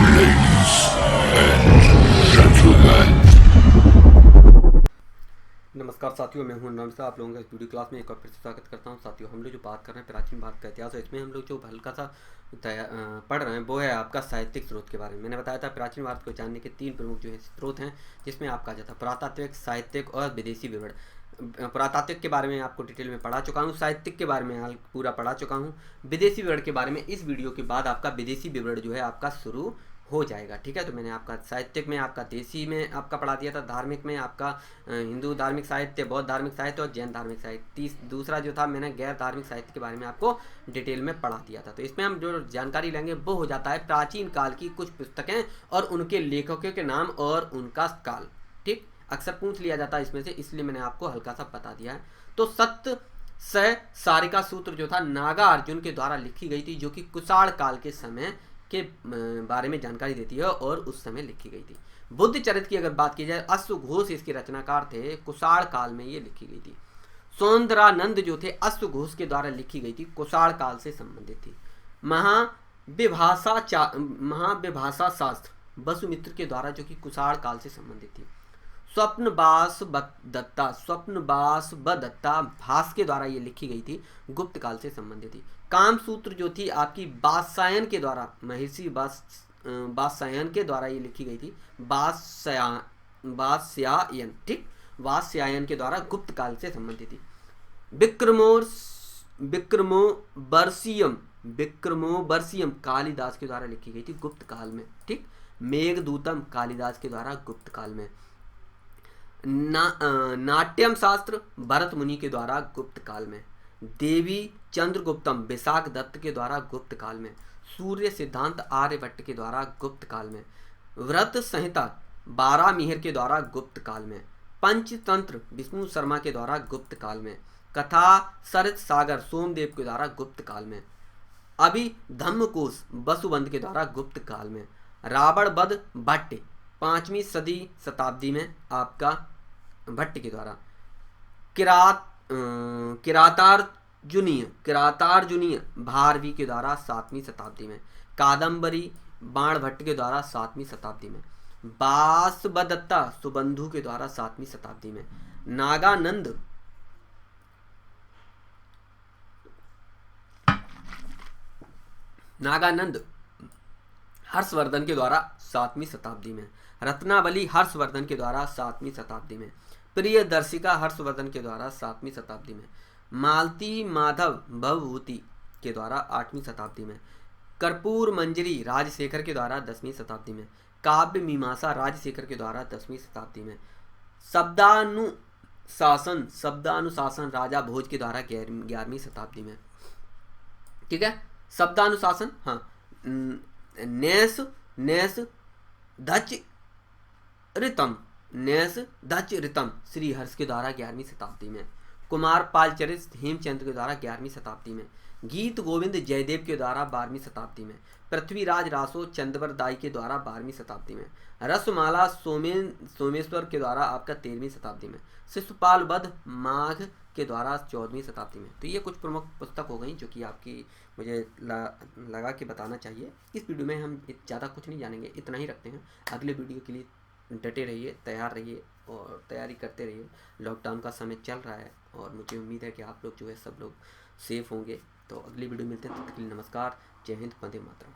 Ladies and gentlemen. नमस्कार साथियों, मैं हूं नमस्कार। आप लोगों का इस वीडियो क्लास में एक और फिर से स्वागत करता हूं। साथियों, हम लोग जो बात कर रहे हैं प्राचीन भारत का इतिहास है, इसमें हम लोग जो हल्का सा पढ़ रहे हैं वो है आपका साहित्यिक स्रोत के बारे में। मैंने बताया था प्राचीन भारत को जानने के तीन प्रमुख जो है स्रोत हैं, जिसमें आपका जाता पुरातात्विक, साहित्यिक और विदेशी विवरण। पुरातात्विक के बारे में आपको डिटेल में पढ़ा चुका हूँ, साहित्यिक के बारे में हाल पूरा पढ़ा चुका हूँ, विदेशी विवरण के बारे में इस वीडियो के बाद आपका विदेशी विवरण जो है आपका शुरू हो जाएगा। ठीक है, तो मैंने आपका साहित्यिक में आपका देशी में आपका पढ़ा दिया था, धार्मिक में आपका हिंदू धार्मिक साहित्य, बौद्ध धार्मिक साहित्य और जैन धार्मिक साहित्य। दूसरा जो था मैंने गैर धार्मिक साहित्य के बारे में आपको डिटेल में पढ़ा दिया था। तो इसमें हम जो जानकारी लेंगे वो हो जाता है प्राचीन काल की कुछ पुस्तकें और उनके लेखकों के नाम और उनका काल। ठीक, अक्सर पूछ लिया जाता है इसमें से, इसलिए मैंने आपको हल्का सा बता दिया है। तो सत्य स सारिका सूत्र जो था नागा अर्जुन के द्वारा लिखी गई थी, जो कि कुषाण काल के समय के बारे में जानकारी देती है और उस समय लिखी गई थी। बुद्ध चरित्र की अगर बात की जाए, अश्वघोष इसके रचनाकार थे, कुषाण काल में ये लिखी गई थी। सौंदरानंद जो थे अश्वघोष के द्वारा लिखी गई थी, कुषाण काल से संबंधित थी। महाविभाषा शास्त्र वसुमित्र के द्वारा जो कि कुषाण काल से संबंधित थी। स्वप्नवास व दत्ता भास के द्वारा ये लिखी गई थी, गुप्त काल से संबंधित थी। काम सूत्र जो थी आपकी वात्स्यायन के द्वारा, महर्षि वात्स्यायन के द्वारा ये लिखी गई थी, वात्स्यायन। ठीक, वात्स्यायन के द्वारा गुप्त काल से संबंधित थी। विक्रमोर्वशीयम कालिदास के द्वारा लिखी गई थी, गुप्त काल में। ठीक, मेघदूतम कालिदास के द्वारा गुप्त काल में। नाट्यम शास्त्र भरत मुनि के द्वारा गुप्त काल में। देवी चंद्रगुप्तम विशाख दत्त के द्वारा गुप्त काल में। सूर्य सिद्धांत आर्यभट्ट के द्वारा गुप्त काल में। व्रत संहिता बारामीहर के द्वारा गुप्त काल में। पंचतंत्र विष्णु शर्मा के द्वारा गुप्त काल में। कथा सरित सागर सोमदेव के द्वारा गुप्त काल में। अभिधम्मकोश वसुबंध के द्वारा गुप्त काल में। रावण वध भट्ट 5वीं सदी शताब्दी में आपका भट्ट के द्वारा। किरातार्जुनीय भारवी के द्वारा 7वीं शताब्दी में। कादम्बरी बाण भट्ट के द्वारा 7वीं शताब्दी में। बासवदत्ता सुबंधु के द्वारा 7वीं शताब्दी में। नागानंद हर्षवर्धन के द्वारा 7वीं शताब्दी में। रत्नावली हर्षवर्धन के द्वारा 7वीं शताब्दी में। प्रियदर्शिका हर्षवर्धन के द्वारा 7वीं शताब्दी में। मालती माधव भवभूति के द्वारा 8वीं शताब्दी में। कर्पूर मंजरी राजशेखर के द्वारा 10वीं शताब्दी में। काव्य मीमांसा राजशेखर के द्वारा 10वीं शताब्दी में। शब्दानुशासन राजा भोज के द्वारा 11वीं शताब्दी में। ठीक है, शब्दानुशासन, हाँ। नेस धच रितम श्री हर्ष के द्वारा 11वीं शताब्दी में। कुमार पाल चरित हेमचंद्र के द्वारा 11वीं शताब्दी में। गीत गोविंद जयदेव के द्वारा 12वीं शताब्दी में। पृथ्वीराज रासो चंद्रवर दाई के द्वारा 12वीं शताब्दी में। रसमाला सोमेश्वर के द्वारा आपका 13वीं शताब्दी में। शिशुपाल वध माघ के द्वारा 14वीं शताब्दी में। तो ये कुछ प्रमुख पुस्तक हो गई जो कि आपकी मुझे लगा कि बताना चाहिए। इस वीडियो में हम ज़्यादा कुछ नहीं जानेंगे, इतना ही रखते हैं। अगले वीडियो के लिए डटे रहिए, तैयार रहिए और तैयारी करते रहिए। लॉकडाउन का समय चल रहा है और मुझे उम्मीद है कि आप लोग जो है सब लोग सेफ होंगे। तो अगली वीडियो मिलते हैं, तब तक के लिए नमस्कार, जय हिंद, वंदे मातरम।